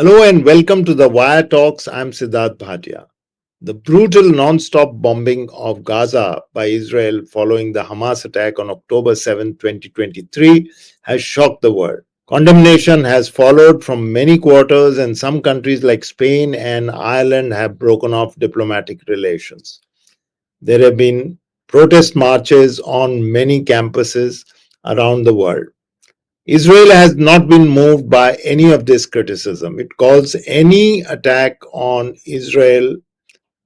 Hello and welcome to the Wire Talks. I'm Sidharth Bhatia. The brutal non-stop bombing of Gaza by Israel following the Hamas attack on October 7, 2023 has shocked the world. Condemnation has followed from many quarters, and some countries like Spain and Ireland have broken off diplomatic relations. There have been protest marches on many campuses around the world. Israel has not been moved by any of this criticism. It calls any attack on Israel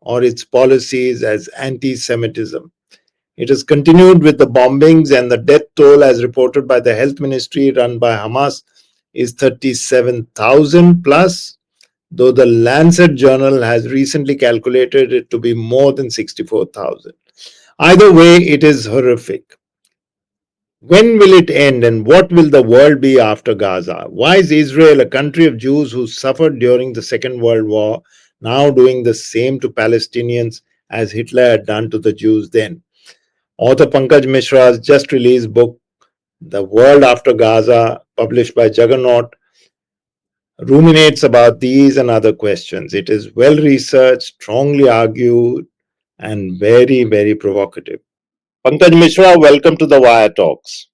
or its policies as antisemitism. It has continued with the bombings, and the death toll, as reported by the health ministry run by Hamas, is 37,000 plus, though the Lancet journal has recently calculated it to be more than 64,000. Either way, it is horrific. When will it end, and what will the world be after Gaza? Why is Israel, a country of Jews who suffered during the Second World War, now doing the same to Palestinians as Hitler had done to the Jews then? Author Pankaj Mishra's just released book, The World After Gaza, published by Juggernaut, ruminates about these and other questions. It is well researched, strongly argued, and very, very provocative. Pankaj Mishra, welcome to the Wire Talks.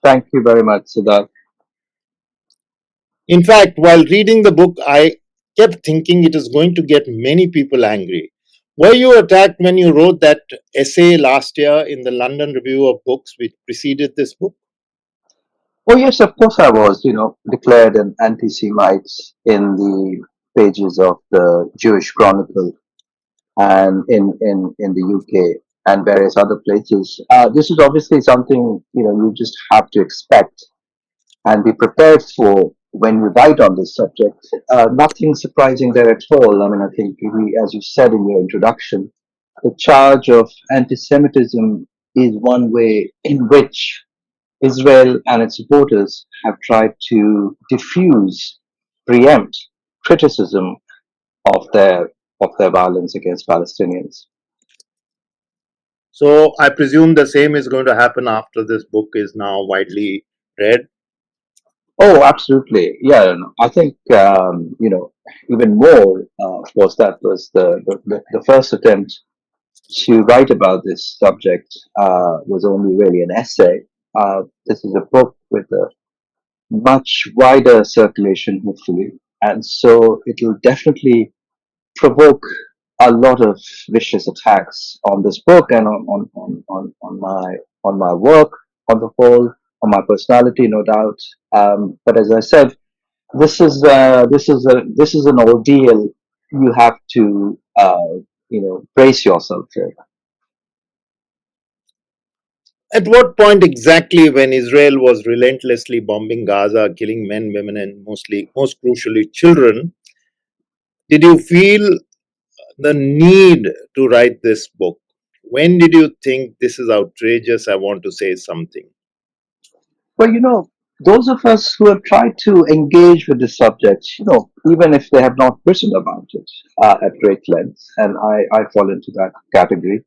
Thank you very much, Siddharth. In fact, while reading the book, I kept thinking it is going to get many people angry. Were you attacked when you wrote that essay last year in the London Review of Books, which preceded this book? Oh, yes, of course I was, declared an anti-Semite in the pages of the Jewish Chronicle and in the UK and various other places. This is obviously something, you just have to expect and be prepared for when you write on this subject. Nothing surprising there at all. I mean, I think as you said in your introduction, the charge of anti-Semitism is one way in which Israel and its supporters have tried to diffuse, preempt criticism of their violence against Palestinians. So I presume the same is going to happen after this book is now widely read. Oh, absolutely. Yeah, no, I think even more was that was the first attempt to write about this subject was only really an essay. This is a book with a much wider circulation, hopefully, and so it will definitely provoke a lot of vicious attacks on this book and on my work on the whole, on my personality, no doubt. But as I said, this is an ordeal you have to brace yourself for. At what point exactly, when Israel was relentlessly bombing Gaza, killing men, women, and most crucially, children, did you feel the need to write this book? When did you think this is outrageous? I want to say something. Well, those of us who have tried to engage with the subject, even if they have not written about it at great length, and I fall into that category,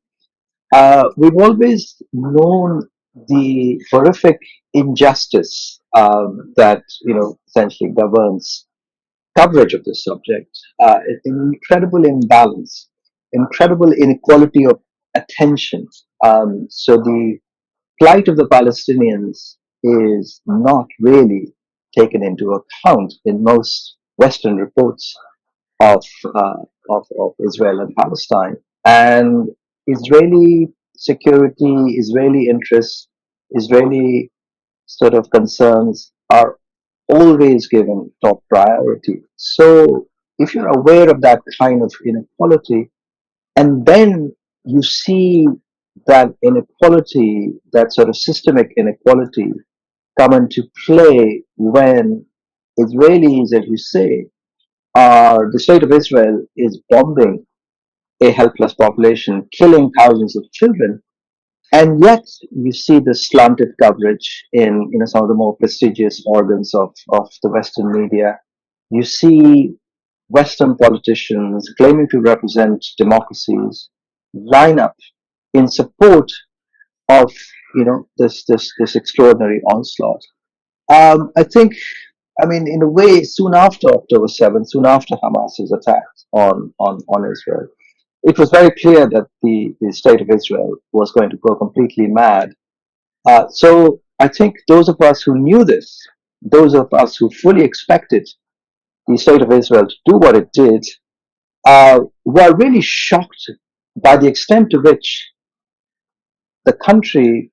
we've always known the horrific injustice that essentially governs coverage of this subject. An incredible imbalance, incredible inequality of attention. So the plight of the Palestinians is not really taken into account in most Western reports of, uh, of Israel and Palestine. And Israeli security, Israeli interests, Israeli sort of concerns are always given top priority. So if you're aware of that kind of inequality, and then you see that inequality, that sort of systemic inequality, come into play when Israelis, as you say, the state of Israel is bombing a helpless population, killing thousands of children, and yet you see the slanted coverage in some of the more prestigious organs of the Western media. You see Western politicians claiming to represent democracies line up in support of this extraordinary onslaught. I think I mean, in a way, soon after October 7th, soon after Hamas's attack on Israel, it was very clear that the state of Israel was going to go completely mad. So I think those of us who knew this, those of us who fully expected the state of Israel to do what it did, were really shocked by the extent to which the country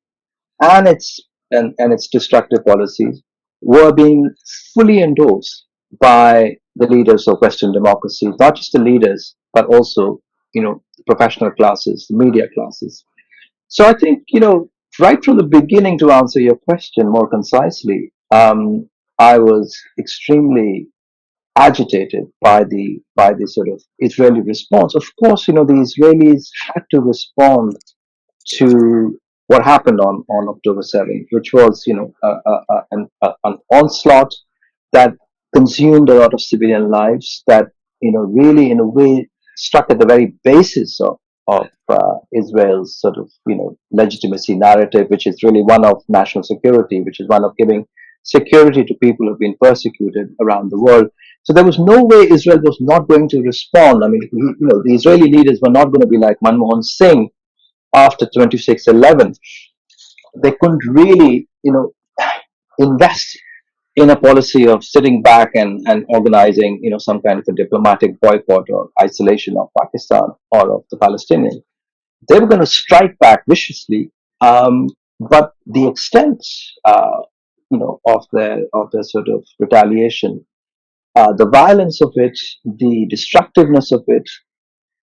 and its destructive policies were being fully endorsed by the leaders of Western democracies, not just the leaders, but also, the professional classes, the media classes. So I think, right from the beginning, to answer your question more concisely, I was extremely agitated by the sort of Israeli response. Of course, the Israelis had to respond to what happened on October 7th, which was, an onslaught that consumed a lot of civilian lives, that, really in a way struck at the very basis of Israel's sort of, legitimacy narrative, which is really one of national security, which is one of giving security to people who've been persecuted around the world. So there was no way Israel was not going to respond. I mean, the Israeli leaders were not going to be like Manmohan Singh after 26/11. They couldn't really, invest in a policy of sitting back and organizing, some kind of a diplomatic boycott or isolation of Pakistan or of the Palestinians. They were going to strike back viciously, but the extent, of their sort of retaliation, the violence of it, the destructiveness of it,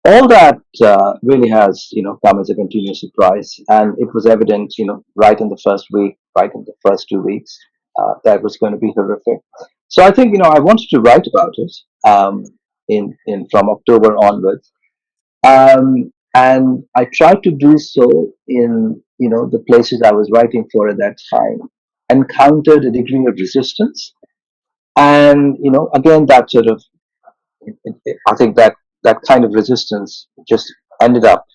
all that really has come as a continuous surprise, and it was evident right in the first week, right in the first 2 weeks, that was going to be horrific. So I think I wanted to write about it, in from October onwards, and I tried to do so in the places I was writing for at that time, encountered a degree of resistance, and again, that sort of, I think that kind of resistance just ended up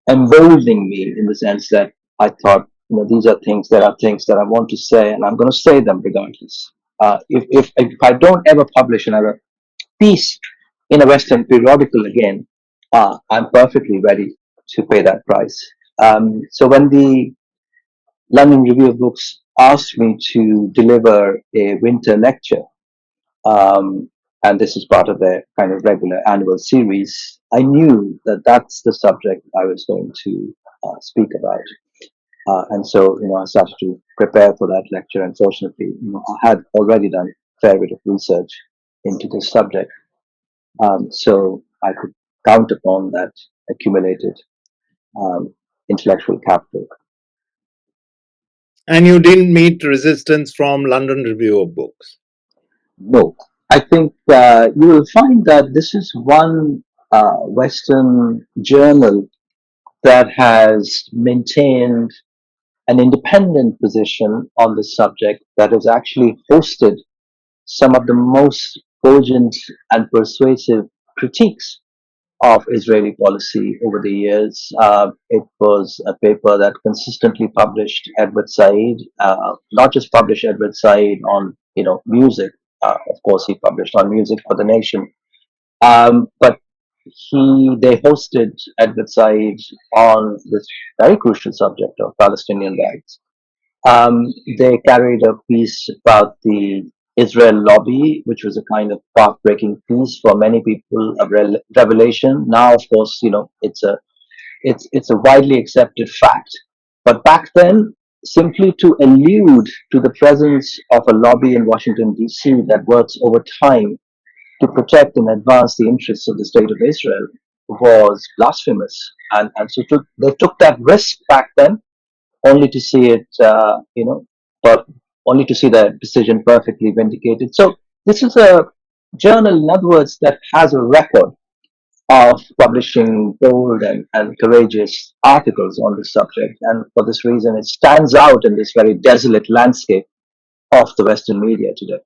emboldening me, in the sense that I thought, these are things that I want to say, and I'm going to say them regardless. If I don't ever publish another piece in a Western periodical again, I'm perfectly ready to pay that price. So when the London Review of Books asked me to deliver a winter lecture, um, and this is part of their kind of regular annual series, I knew that that's the subject I was going to speak about. And so, I started to prepare for that lecture. Unfortunately, I had already done a fair bit of research into this subject, so I could count upon that accumulated um, intellectual capital. And you didn't meet resistance from London Review of Books. No, I think you will find that this is one Western journal that has maintained an independent position on this subject, that has actually hosted some of the most cogent and persuasive critiques of Israeli policy over the years. It was a paper that consistently published Edward Said, not just published Edward Said on music. Of course, he published on music for the nation, but they hosted Edward Said on this very crucial subject of Palestinian rights. They carried a piece about the Israel lobby, which was a kind of path-breaking piece for many people, a revelation. Now, of course, it's a widely accepted fact. But back then, simply to allude to the presence of a lobby in Washington D.C. that works over time to protect and advance the interests of the state of Israel was blasphemous, and so they took that risk back then, only to see it, but only to see the decision perfectly vindicated. So this is a journal, in other words, that has a record of publishing bold and courageous articles on this subject. And for this reason, it stands out in this very desolate landscape of the Western media today.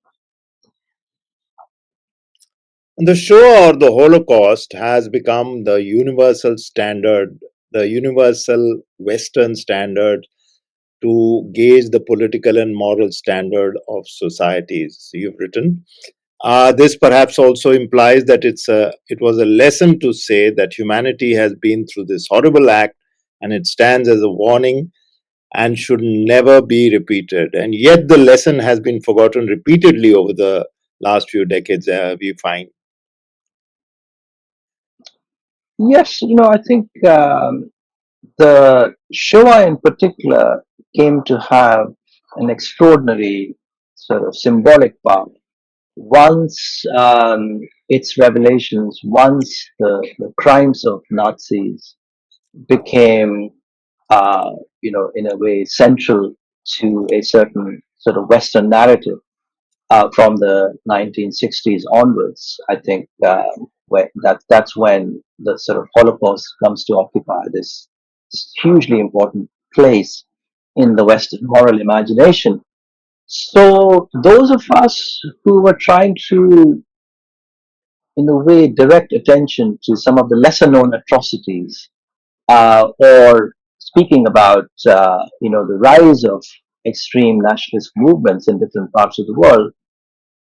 And the Shoah or the Holocaust has become the universal standard, the universal Western standard to gauge the political and moral standard of societies. You've written. This perhaps also implies that it was a lesson to say that humanity has been through this horrible act, and it stands as a warning and should never be repeated. And yet, the lesson has been forgotten repeatedly over the last few decades, we find. Yes, I think the Shoah in particular came to have an extraordinary sort of symbolic power. Once its revelations, once the crimes of Nazis became, in a way, central to a certain sort of Western narrative from the 1960s onwards. I think that's when the sort of Holocaust comes to occupy this hugely important place in the Western moral imagination. So those of us who were trying to, in a way, direct attention to some of the lesser known atrocities, or speaking about, the rise of extreme nationalist movements in different parts of the world,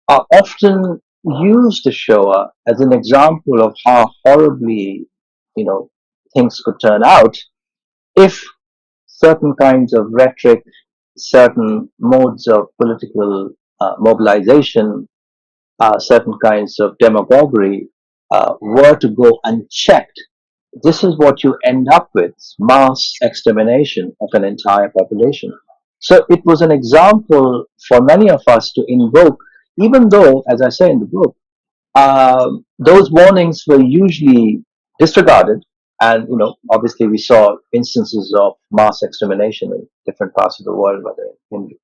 often use the Shoah as an example of how horribly, you know, things could turn out if certain kinds of rhetoric, certain modes of political mobilization, certain kinds of demagoguery were to go unchecked. This is what you end up with: mass extermination of an entire population. So it was an example for many of us to invoke, even though, as I say in the book, those warnings were usually disregarded. And, obviously we saw instances of mass extermination in different parts of the world, whether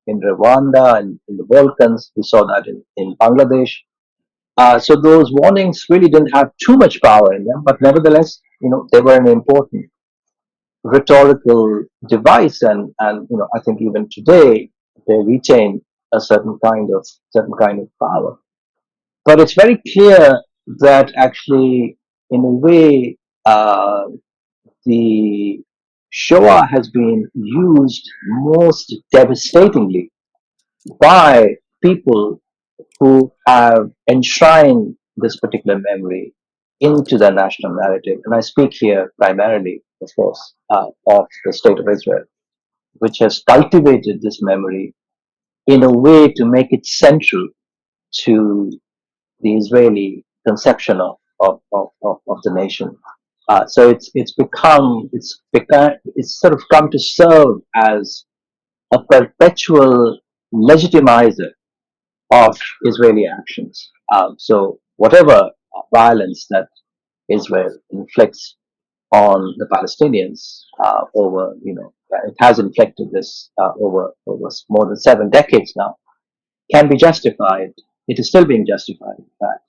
in Rwanda and in the Balkans. We saw that in Bangladesh. So those warnings really didn't have too much power in them, but nevertheless, they were an important rhetorical device, and I think even today they retain a certain kind of power. But it's very clear that actually, in a way, the Shoah has been used most devastatingly by people who have enshrined this particular memory into their national narrative. And I speak here primarily, of course, of the State of Israel, which has cultivated this memory in a way to make it central to the Israeli conception of the nation. So it's sort of come to serve as a perpetual legitimizer of Israeli actions. So whatever violence that Israel inflicts on the Palestinians it has inflicted this over more than 7 decades now, can be justified. It is still being justified, in fact,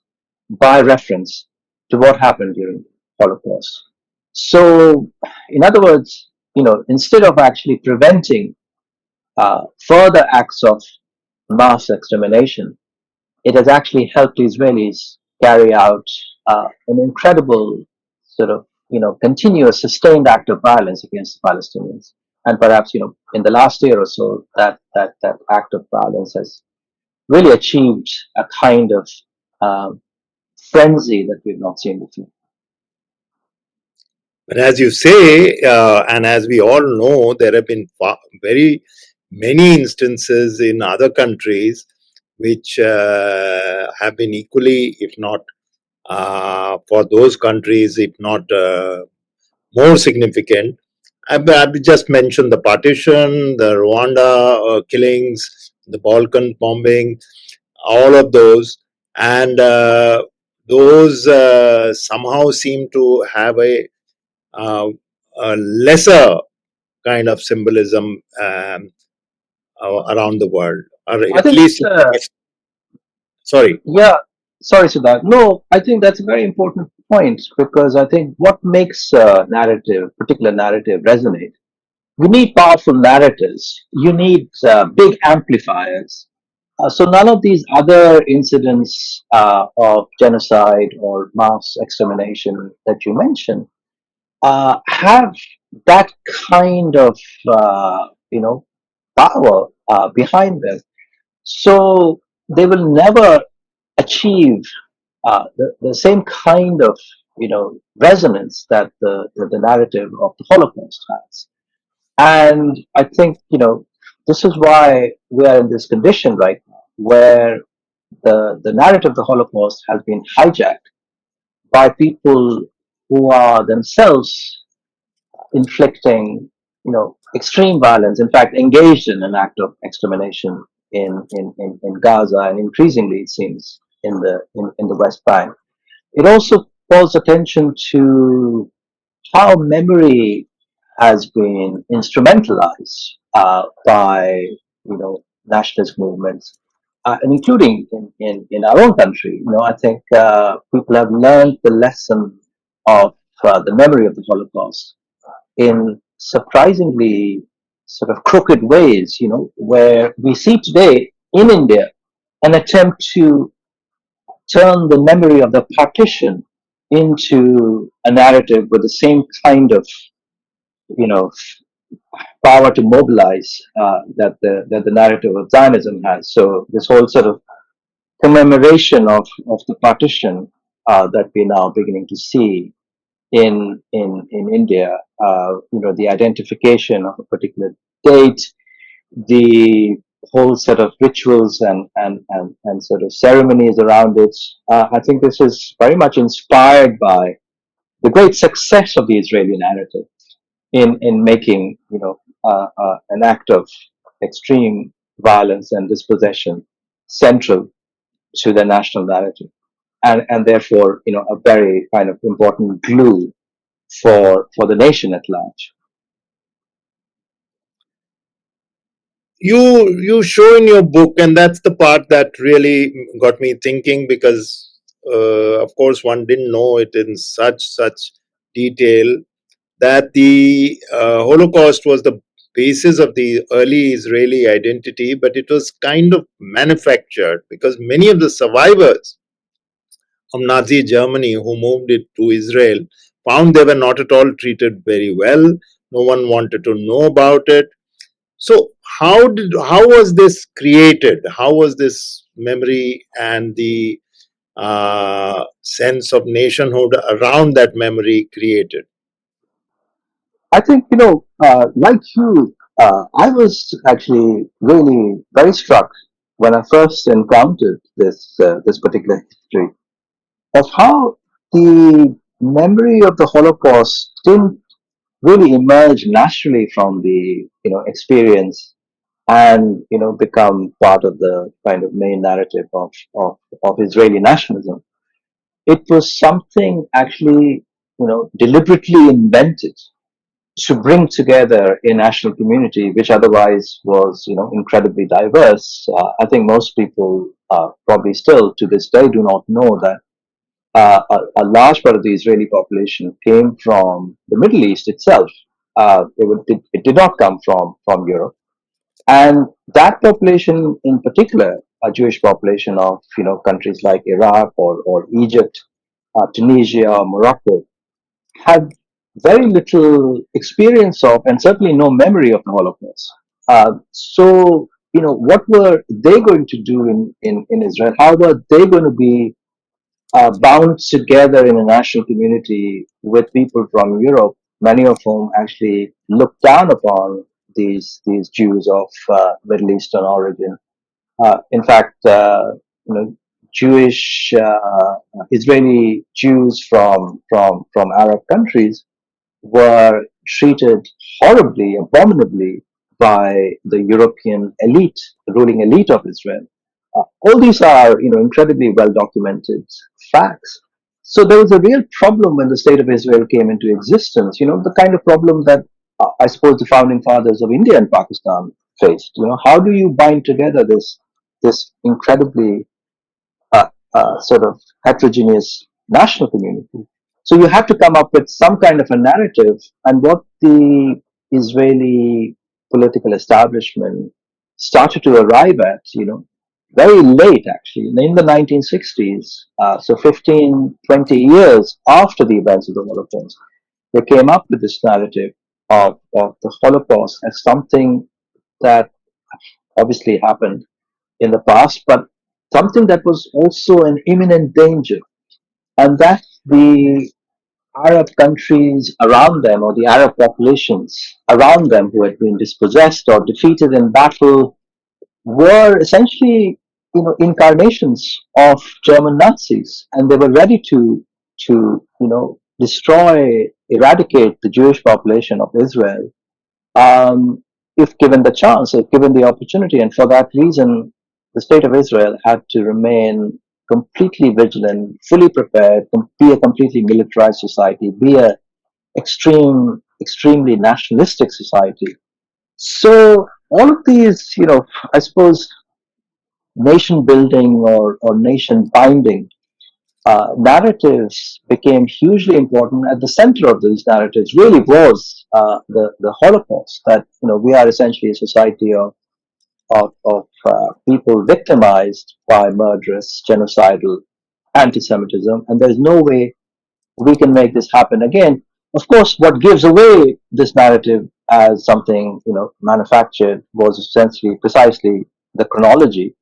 by reference to what happened during the Holocaust. So, in other words, instead of actually preventing further acts of mass extermination, it has actually helped Israelis carry out an incredible sort of, continuous, sustained act of violence against the Palestinians. And perhaps, in the last year or so, that act of violence has really achieved a kind of um, frenzy that we've not seen before. But as you say, and as we all know, there have been very many instances in other countries which have been equally, if not for those countries, if not more significant. I've just mentioned the partition, the Rwanda killings, the Balkan bombing, all of those. And those somehow seem to have uh, a lesser kind of symbolism around the world, or I at think least that's in the West. Sorry. yeah. Sorry, Siddharth. No, I think that's a very important point, because I think what makes a particular narrative, resonate. You need powerful narrators. You need big amplifiers. So none of these other incidents of genocide or mass extermination that you mentioned have that kind of, uh, you know, power behind them. So they will never achieve the same kind of resonance that the narrative of the Holocaust has. And I think this is why we are in this condition right now, where the narrative of the Holocaust has been hijacked by people who are themselves inflicting, extreme violence, in fact, engaged in an act of extermination in Gaza, and increasingly, it seems, in the West Bank. It also calls attention to how memory has been instrumentalized by, nationalist movements, and including in our own country. I think people have learned the lesson of the memory of the Holocaust in surprisingly sort of crooked ways, where we see today in India an attempt to turn the memory of the partition into a narrative with the same kind of, you know, power to mobilize that the narrative of Zionism has. So this whole sort of commemoration of the partition that we're now beginning to see in India, the identification of a particular date, the whole set of rituals and sort of ceremonies around it. I think this is very much inspired by the great success of the Israeli narrative in making an act of extreme violence and dispossession central to the national narrative, and therefore a very kind of important glue for the nation at large. You show in your book, and that's the part that really got me thinking, because of course one didn't know it in such detail, that the Holocaust was the basis of the early Israeli identity, but it was kind of manufactured, because many of the survivors of Nazi Germany who moved it to Israel found they were not at all treated very well. No one wanted to know about it. So how was this created? How was this memory and the sense of nationhood around that memory created? I think, like you, I was actually really very struck when I first encountered this particular history of how the memory of the Holocaust didn't really emerge naturally from the experience and become part of the kind of main narrative of Israeli nationalism. It was something actually deliberately invented to bring together a national community which otherwise was incredibly diverse. I think most people probably still to this day do not know that a large part of the Israeli population came from the Middle East itself. It did not come from Europe, and that population in particular, a Jewish population of countries like Iraq or Egypt, Tunisia, or Morocco, had very little experience of, and certainly no memory of the Holocaust. So, what were they going to do in Israel? How were they going to be bound together in a national community with people from Europe, many of whom actually looked down upon these Jews of Middle Eastern origin? In fact, Jewish Israeli Jews from Arab countries were treated horribly, abominably by the European elite, the ruling elite of Israel. All these are, incredibly well documented facts. So there was a real problem when the state of Israel came into existence. The kind of problem that I suppose the founding fathers of India and Pakistan faced. How do you bind together this incredibly sort of heterogeneous national community? So you have to come up with some kind of a narrative, and what the Israeli political establishment started to arrive at, very late actually, in the 1960s, so 15, 20 years after the events of the Holocaust, they came up with this narrative of the Holocaust as something that obviously happened in the past, but something that was also an imminent danger, and that the Arab countries around them, or the Arab populations around them who had been dispossessed or defeated in battle, were essentially, incarnations of German Nazis, and they were ready to destroy, eradicate the Jewish population of Israel, if given the chance, if given the opportunity. And for that reason, the state of Israel had to remain completely vigilant, fully prepared, be a completely militarized society, be a extremely nationalistic society. So all of these, I suppose, nation building or nation binding narratives became hugely important. At the center of these narratives really was the Holocaust. That we are essentially a society of people victimized by murderous, genocidal anti-Semitism, and there's no way we can make this happen again. Of course, what gives away this narrative as something manufactured was essentially precisely the chronology,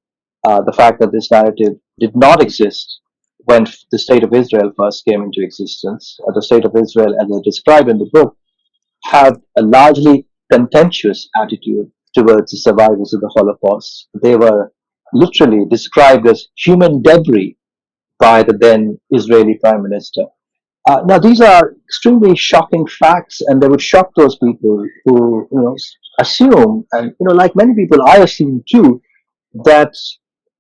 the fact that this narrative did not exist when the state of Israel first came into existence. The state of Israel, as I describe in the book, had a largely contemptuous attitude towards the survivors of the Holocaust. They were literally described as human debris by the then Israeli Prime Minister. Now, these are extremely shocking facts, and they would shock those people who, assume, and like many people, I assume too, that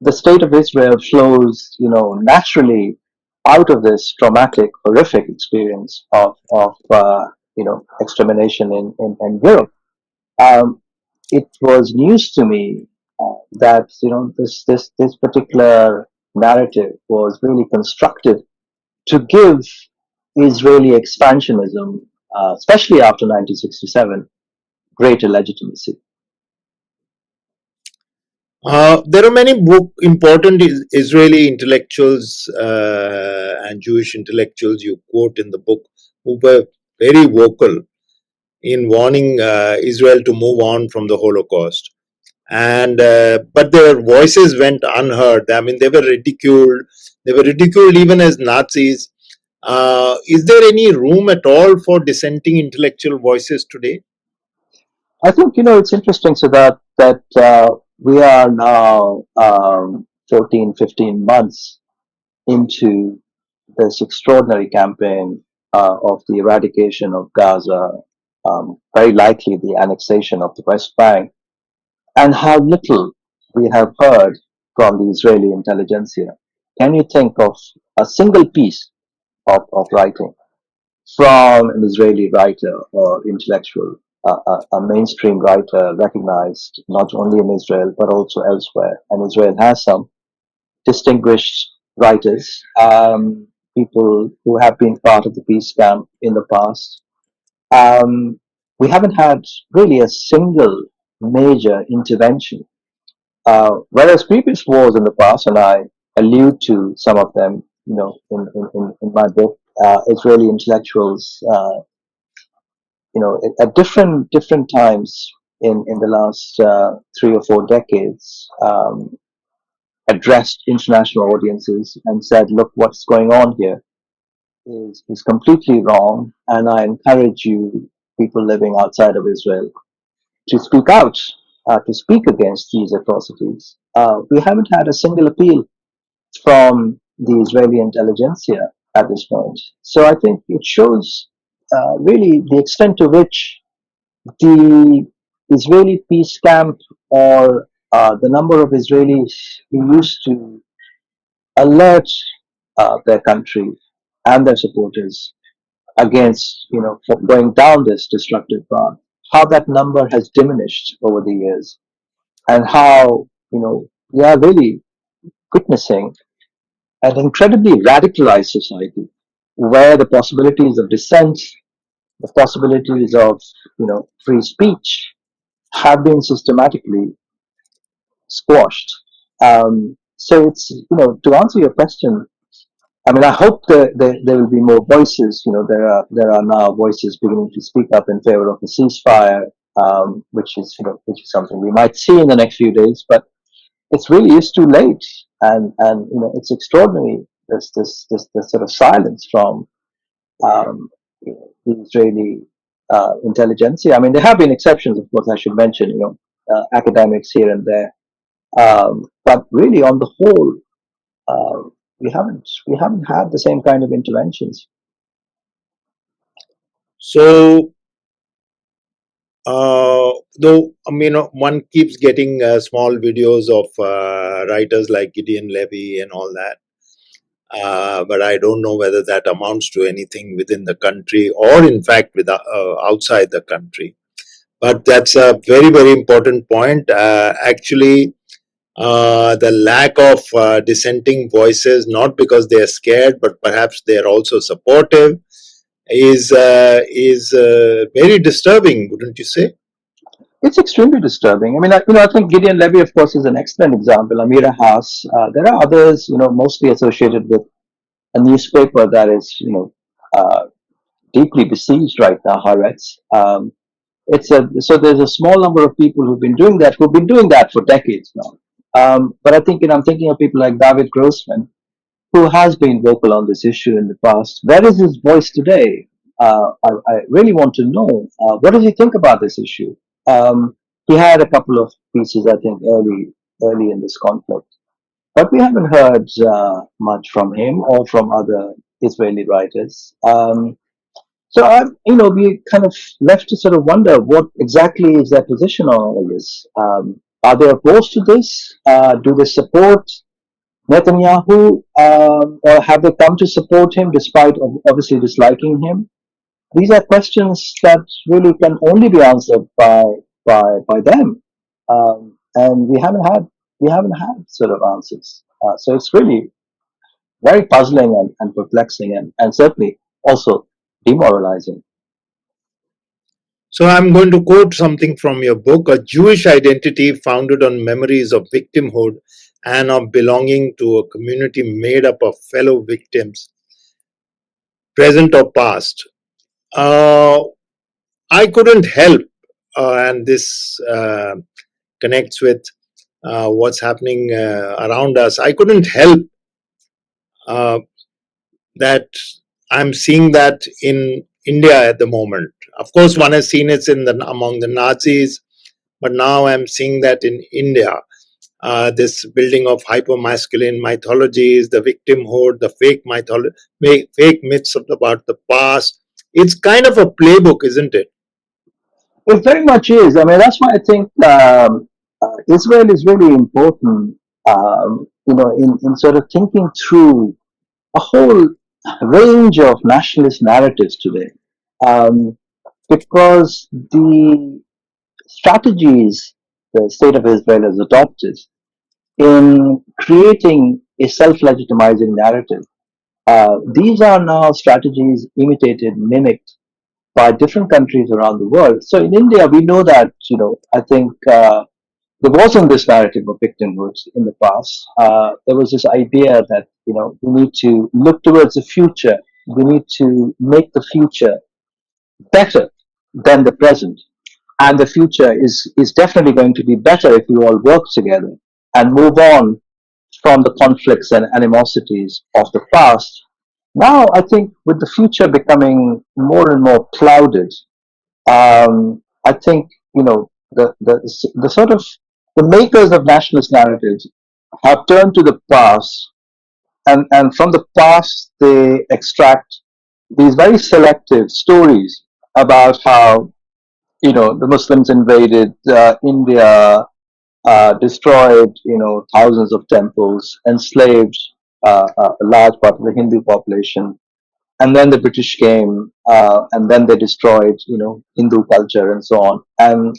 the state of Israel flows, naturally out of this traumatic, horrific experience of extermination in Europe. Um, it was news to me that this particular narrative was really constructed to give Israeli expansionism, especially after 1967, greater legitimacy. There are many important Israeli intellectuals and Jewish intellectuals you quote in the book who were very vocal in warning Israel to move on from the Holocaust. And but their voices went unheard. I mean, they were ridiculed. They were ridiculed even as Nazis. Is there any room at all for dissenting intellectual voices today? I think it's interesting, so that we are now 14, 15 months into this extraordinary campaign of the eradication of Gaza, very likely the annexation of the West Bank, and how little we have heard from the Israeli intelligentsia. Can you think of a single piece of writing from an Israeli writer or intellectual, a mainstream writer recognized not only in Israel but also elsewhere? And Israel has some distinguished writers, people who have been part of the peace camp in the past. Um, we haven't had really a single major intervention. Whereas previous wars in the past, and I allude to some of them, in my book, Israeli intellectuals, at different times in the last 3 or 4 decades, addressed international audiences and said, "Look, what's going on here is completely wrong, and I encourage you, people living outside of Israel, to speak out, to speak against these atrocities." We haven't had a single appeal from the Israeli intelligentsia at this point. So I think it shows really the extent to which the Israeli peace camp, or the number of Israelis who used to alert their country and their supporters against, for going down this destructive path, how that number has diminished over the years, and how, we are really witnessing an incredibly radicalized society where the possibilities of dissent, the possibilities of, free speech have been systematically squashed. So it's, to answer your question, I mean, I hope that there will be more voices. There are now voices beginning to speak up in favor of a ceasefire, which is something we might see in the next few days. But it's really is too late, and it's extraordinary. This sort of silence from the Israeli intelligentsia. I mean, there have been exceptions, of course. I should mention, academics here and there, but really, on the whole, we haven't had the same kind of interventions. So, though one keeps getting small videos of writers like Gideon Levy and all that, but I don't know whether that amounts to anything within the country or, in fact, with outside the country. But that's a very, very important point. Actually, the lack of dissenting voices, not because they are scared, but perhaps they are also supportive, is very disturbing, wouldn't you say? It's extremely disturbing. I mean, I think Gideon Levy, of course, is an excellent example. Amira Haas. There are others, mostly associated with a newspaper that is, deeply besieged right now, Haaretz. So there's a small number of people who've been doing that for decades now. But I think, I'm thinking of people like David Grossman, who has been vocal on this issue in the past. Where is his voice today? I really want to know, what does he think about this issue? He had a couple of pieces, I think, early in this conflict, but we haven't heard much from him or from other Israeli writers. We kind of left to sort of wonder what exactly is their position on all this. Are they opposed to this? Do they support Netanyahu, or have they come to support him despite obviously disliking him? These are questions that really can only be answered by them, and we haven't had sort of answers. So it's really very puzzling and perplexing, and certainly also demoralizing. So I'm going to quote something from your book: a Jewish identity founded on memories of victimhood and of belonging to a community made up of fellow victims, present or past. Uh, I couldn't help, and this connects with what's happening around us. I couldn't help uh, that I'm seeing that in India at the moment. Of course, one has seen it among the Nazis, but now I'm seeing that in India. This building of hyper-masculine mythologies, the victimhood, the fake myths about the past. It's kind of a playbook, isn't it? It very much is. I mean, that's why I think Israel is really important. In sort of thinking through a whole range of nationalist narratives today, um, because the strategies the state of Israel has adopted in creating a self-legitimizing narrative, these are now strategies imitated, mimicked by different countries around the world. So in India, we know that, I think there wasn't this narrative of victimhood in the past. There was this idea that, we need to look towards the future. We need to make the future better than the present. And the future is definitely going to be better if we all work together and move on from the conflicts and animosities of the past. Now, I think with the future becoming more and more clouded, I think the sort of the makers of nationalist narratives have turned to the past, and from the past they extract these very selective stories about how the Muslims invaded India, destroyed thousands of temples, enslaved a large part of the Hindu population, and then the British came, and then they destroyed Hindu culture and so on. And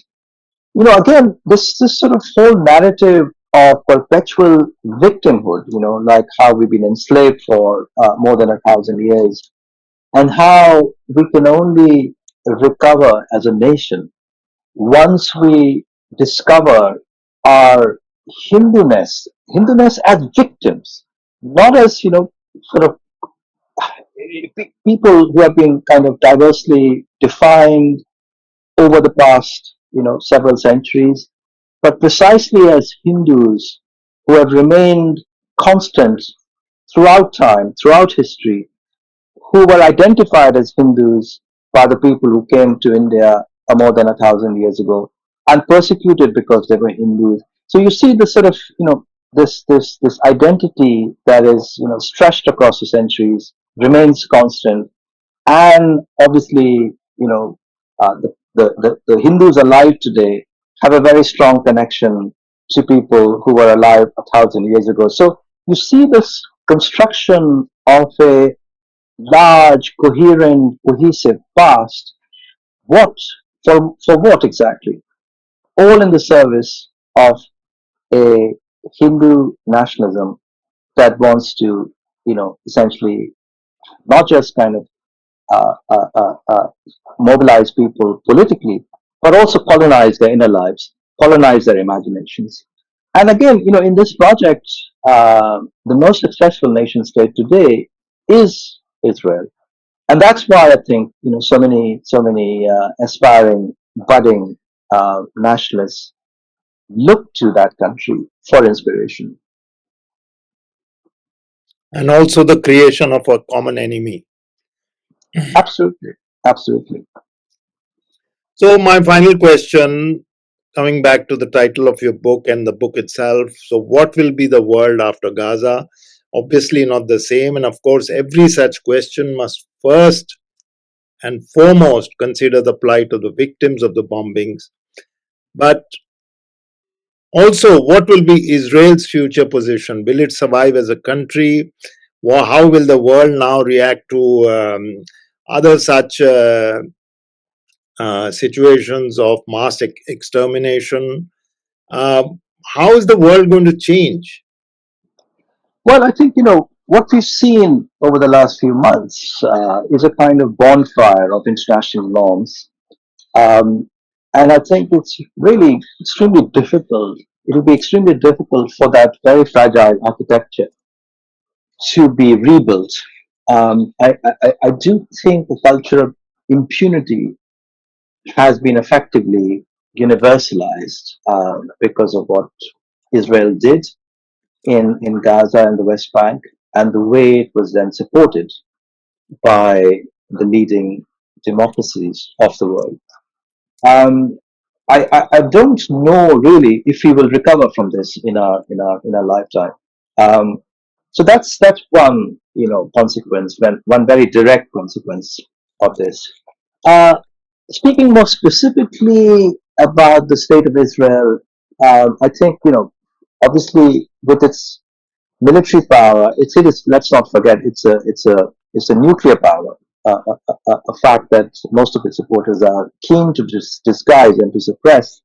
again, this sort of whole narrative of perpetual victimhood, like how we've been enslaved for more than 1,000 years, and how we can only recover as a nation once we discover our Hinduness as victims, not as sort of people who have been kind of diversely defined over the past several centuries, but precisely as Hindus who have remained constant throughout time, throughout history, who were identified as Hindus by the people who came to India more than 1,000 years ago and persecuted because they were Hindus. So you see this sort of, this identity that is, stretched across the centuries remains constant, and obviously, the Hindus alive today have a very strong connection to people who were alive 1,000 years ago. So you see this construction of a large, coherent, cohesive past. What for what exactly? All in the service of a Hindu nationalism that wants to, essentially not just kind of uh, uh, uh, uh, mobilize people politically, but also colonize their inner lives, colonize their imaginations. And again, in this project, the most successful nation state today is Israel, and that's why I think so many aspiring, budding nationalists look to that country for inspiration. And also the creation of a common enemy. Absolutely, absolutely. So, my final question, coming back to the title of your book and the book itself. So, what will be the world after Gaza? Obviously, not the same. And of course, every such question must first and foremost consider the plight of the victims of the bombings. But also, what will be Israel's future position? Will it survive as a country? How will the world now react to other such situations of mass extermination? How is the world going to change? Well, I think what we've seen over the last few months is a kind of bonfire of international norms. Um, and I think it's really extremely difficult. It will be extremely difficult for that very fragile architecture to be rebuilt. I do think the culture of impunity has been effectively universalized because of what Israel did in Gaza and the West Bank, and the way it was then supported by the leading democracies of the world. Um, I don't know really if we will recover from this in our lifetime. Um, so that's one consequence, one very direct consequence of this. Uh, Speaking more specifically about the state of Israel, I think obviously with its military power, it is. Let's not forget, it's a nuclear power. A fact that most of its supporters are keen to disguise and to suppress,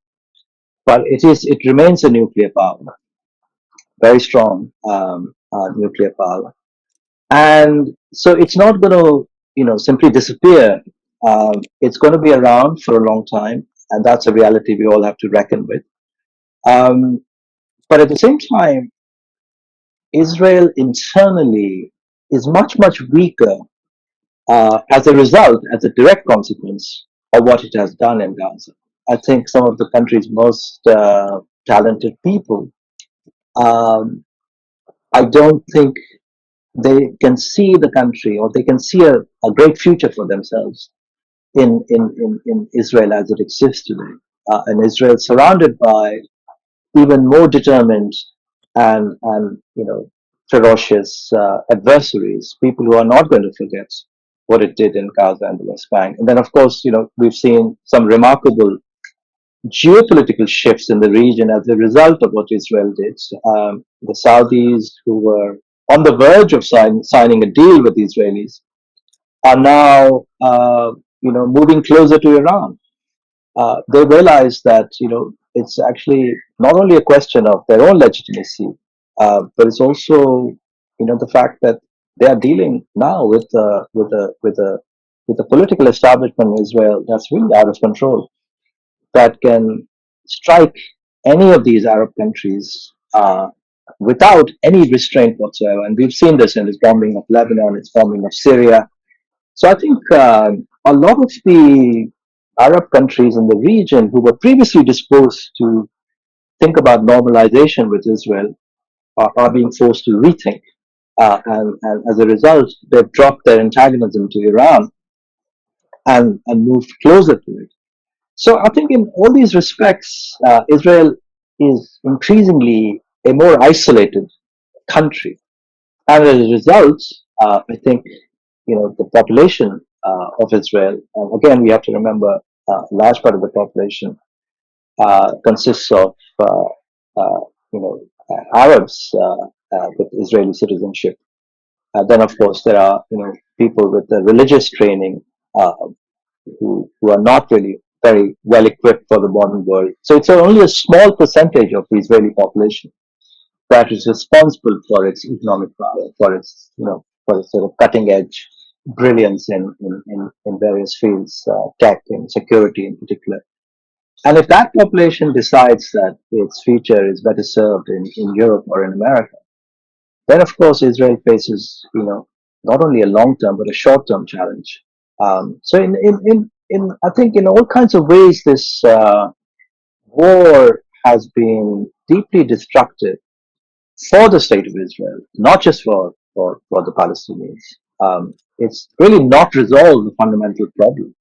but it remains a nuclear power, very strong nuclear power, and so it's not going to simply disappear. It's going to be around for a long time, and that's a reality we all have to reckon with. Um, but at the same time, Israel internally is much weaker as a result, as a direct consequence of what it has done in Gaza. I think some of the country's most talented people, um, I don't think they can see the country, or they can see a great future for themselves in Israel as it exists today. And Israel surrounded by even more determined and ferocious adversaries, people who are not going to forget what it did in Gaza and the West Bank. And then, of course, we've seen some remarkable geopolitical shifts in the region as a result of what Israel did. The Saudis, who were on the verge of signing a deal with the Israelis, are now, moving closer to Iran. They realize that it's actually not only a question of their own legitimacy, but it's also the fact that they are dealing now with a political establishment in Israel that's really out of control, that can strike any of these Arab countries without any restraint whatsoever. And we've seen this in its bombing of Lebanon, its bombing of Syria. So I think a lot of the Arab countries in the region who were previously disposed to think about normalization with Israel are being forced to rethink. And as a result, they've dropped their antagonism to Iran and moved closer to it. So I think in all these respects, Israel is increasingly a more isolated country. And as a result, I think the population of Israel, and again we have to remember a large part of the population consists of you know Arabs with Israeli citizenship. Then of course there are people with the religious training uh, who are not really very well equipped for the modern world. So it's only a small percentage of the Israeli population that is responsible for its economic power, for its for its sort of cutting edge brilliance in various fields, tech and security in particular. And if that population decides that its future is better served in Europe or in America, then of course Israel faces, not only a long term but a short term challenge. So I think in all kinds of ways, this war has been deeply destructive for the state of Israel, not just for the Palestinians. It's really not resolved the fundamental problem,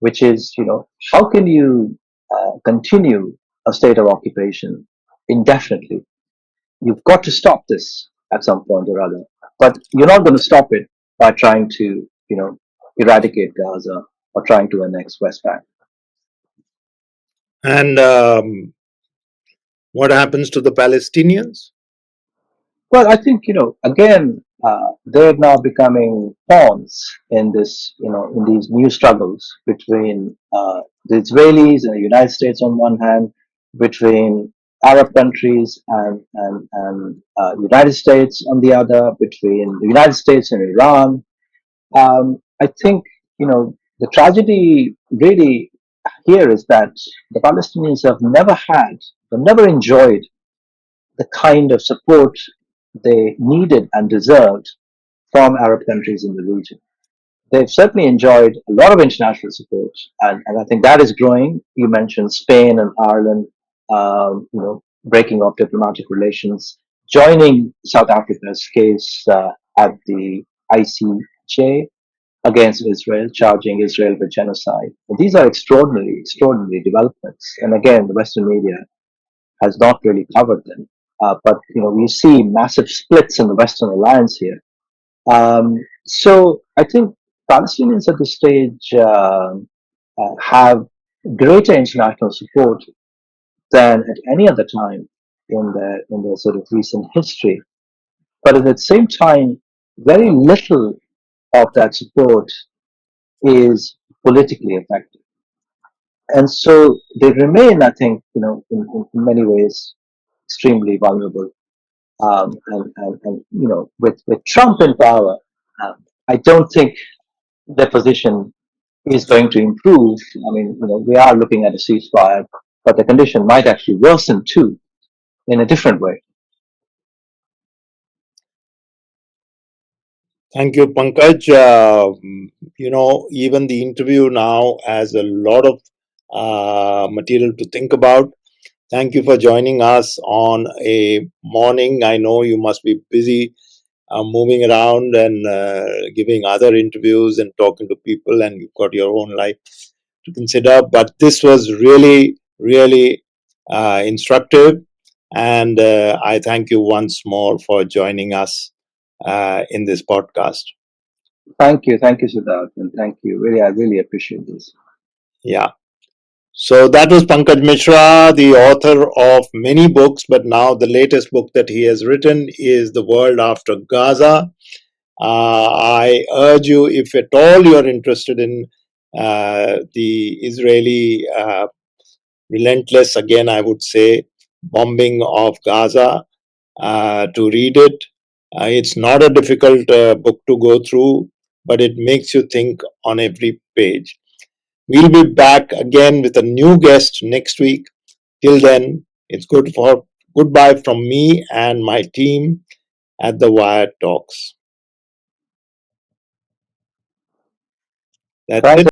which is, how can you continue a state of occupation indefinitely? You've got to stop this at some point or other. But you're not going to stop it by trying to, eradicate Gaza or trying to annex West Bank. And what happens to the Palestinians? Well, I think, again, they're now becoming pawns in this, in these new struggles between the Israelis and the United States on one hand, between Arab countries and United States on the other, between the United States and Iran. I think, the tragedy really here is that the Palestinians have never enjoyed the kind of support they needed and deserved from Arab countries in the region. They've certainly enjoyed a lot of international support, and I think that is growing. You mentioned Spain and Ireland, breaking off diplomatic relations, joining South Africa's case at the ICJ against Israel, charging Israel with genocide. And these are extraordinary, extraordinary developments. And again, the Western media has not really covered them. But we see massive splits in the Western alliance here. So I think Palestinians at this stage have greater international support than at any other time in their sort of recent history. But at the same time, very little of that support is politically effective. And so they remain, I think, in many ways, extremely vulnerable. And with Trump in power, I don't think their position is going to improve. I mean, we are looking at a ceasefire, but the condition might actually worsen too in a different way. Thank you, Pankaj. Even the interview now has a lot of material to think about. Thank you for joining us on a morning. I know you must be busy moving around and giving other interviews and talking to people, and you've got your own life to consider. But this was really, really instructive. And I thank you once more for joining us in this podcast. Thank you, Siddharth, and thank you. Really, I really appreciate this. Yeah. So that was Pankaj Mishra, the author of many books, but now the latest book that he has written is The World After Gaza. I urge you, if at all you're interested in the Israeli relentless, again, I would say, bombing of Gaza, to read it. It's not a difficult book to go through, but it makes you think on every page. We'll be back again with a new guest next week. Till then, it's goodbye from me and my team at the Wire Talks. That's Thanks, it.